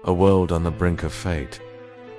a world on the brink of fate.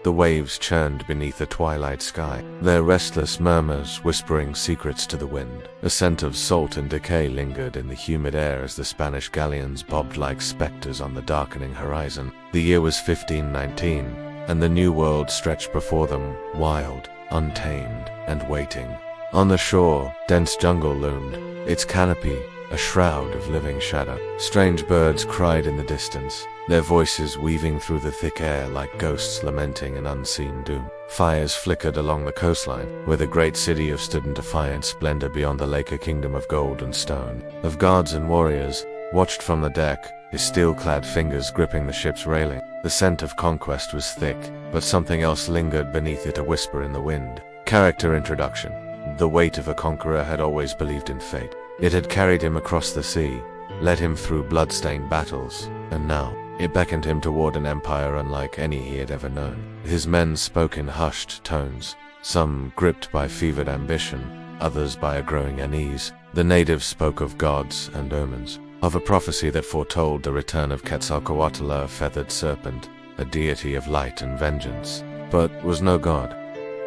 The waves churned beneath a twilight sky, their restless murmurs whispering secrets to the wind. A scent of salt and decay lingered in the humid air as the Spanish galleons bobbed like specters on the darkening horizon. The year was 1519, and the new world stretched before them, wild, untamed, and waiting. On the shore, dense jungle loomed, its canopy a shroud of living shadow. Strange birds cried in the distance, their voices weaving through the thick air like ghosts lamenting an unseen doom. Fires flickered along the coastline, where the great city stood in defiant splendor beyond the lake, a kingdom of gold and stone. Of guards and warriors, watched from the deck, his steel-clad fingers gripping the ship's railing. The scent of conquest was thick, but something else lingered beneath it, a whisper in the wind. Character introduction. The weight of a conqueror had always believed in fate. It had carried him across the sea, led him through blood-stained battles, and now it beckoned him toward an empire unlike any he had ever known. His men spoke in hushed tones, some gripped by fevered ambition, others by a growing unease. The natives spoke of gods and omens, of a prophecy that foretold the return of Quetzalcoatl, a feathered serpent, a deity of light and vengeance, but was no god.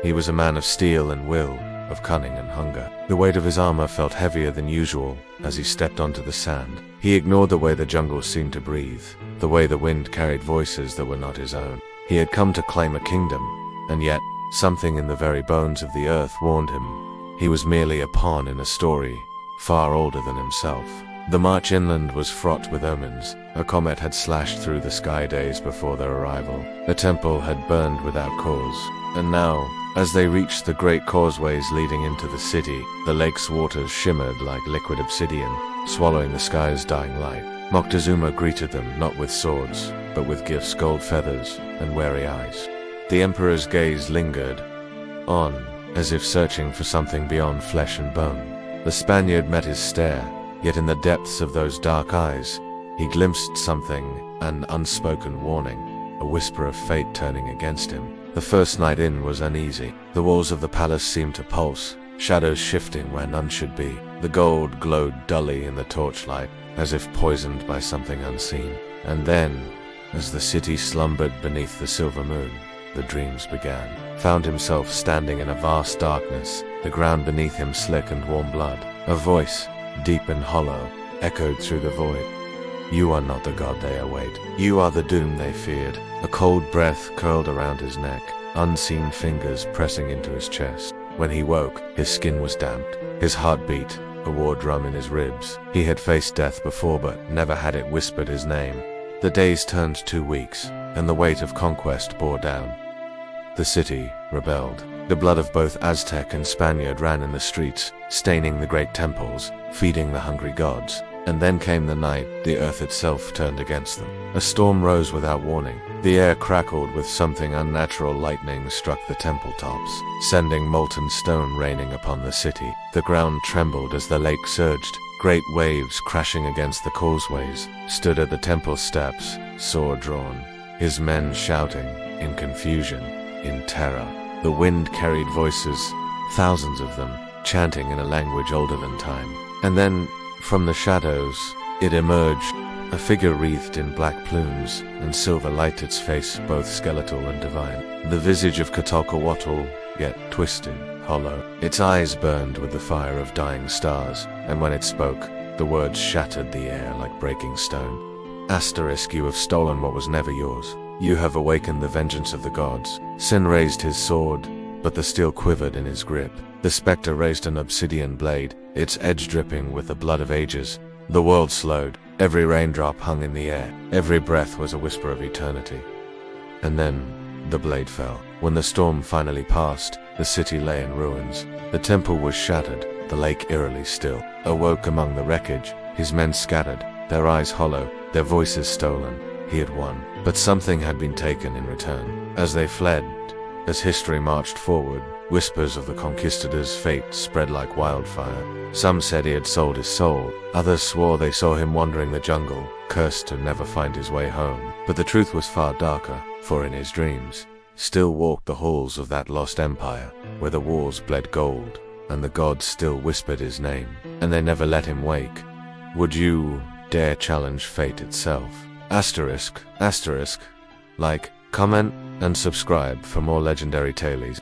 He was a man of steel and will, of cunning and hunger. The weight of his armor felt heavier than usual as he stepped onto the sand. He ignored the way the jungle seemed to breathe, the way the wind carried voices that were not his own. He had come to claim a kingdom, and yet something in the very bones of the earth warned him. He was merely a pawn in a story far older than himself. The march inland was fraught with omens. A comet had slashed through the sky days before their arrival. A temple had burned without cause, and now, as they reached the great causeways leading into the city, the lake's waters shimmered like liquid obsidian, swallowing the sky's dying light. Moctezuma greeted them not with swords, but with gifts, gold feathers, and wary eyes. The emperor's gaze lingered on, as if searching for something beyond flesh and bone. The Spaniard met his stare, yet in the depths of those dark eyes, he glimpsed something, an unspoken warning, a whisper of fate turning against him. The first night in was uneasy. The walls of the palace seemed to pulse, shadows shifting where none should be. The gold glowed dully in the torchlight, as if poisoned by something unseen. And then, as the city slumbered beneath the silver moon, the dreams began. Found himself standing in a vast darkness, the ground beneath him slick and warm blood. A voice, deep and hollow, echoed through the void. You are not the god they await. You are the doom they feared. A cold breath curled around his neck, unseen fingers pressing into his chest. When he woke, his skin was damped, his heart beat, a war drum in his ribs. He had faced death before, but never had it whispered his name. The days turned 2 weeks, and the weight of conquest bore down. The city rebelled. The blood of both Aztec and Spaniard ran in the streets, staining the great temples, feeding the hungry gods. And then came the night the earth itself turned against them. A storm rose without warning. The air crackled with something unnatural. Lightning struck the temple tops, sending molten stone raining upon the city. The ground trembled as the lake surged. Great waves crashing against the causeways stood at the temple steps, sword drawn, his men shouting, in confusion, in terror. The wind carried voices, thousands of them, chanting in a language older than time. And then, from the shadows, it emerged, a figure wreathed in black plumes and silver light, its face both skeletal and divine. The visage of Quetzalcoatl, yet twisted, hollow. Its eyes burned with the fire of dying stars, and when it spoke, the words shattered the air like breaking stone. Asterisk, you have stolen what was never yours. You have awakened the vengeance of the gods. Sin raised his sword, but the steel quivered in his grip. The spectre raised an obsidian blade, its edge dripping with the blood of ages. The world slowed. Every raindrop hung in the air. Every breath was a whisper of eternity. And then the blade fell. When the storm finally passed, the city lay in ruins. The temple was shattered, the lake eerily still. Awoke among the wreckage, his men scattered, their eyes hollow, their voices stolen. He had won, but something had been taken in return. As they fled, as history marched forward, whispers of the conquistador's fate spread like wildfire. Some said he had sold his soul. Others swore they saw him wandering the jungle, cursed to never find his way home. But the truth was far darker, for in his dreams, still walked the halls of that lost empire, where the walls bled gold, and the gods still whispered his name, and they never let him wake. Would you dare challenge fate itself? Asterisk, asterisk. Like, comment, and subscribe for more legendary tales.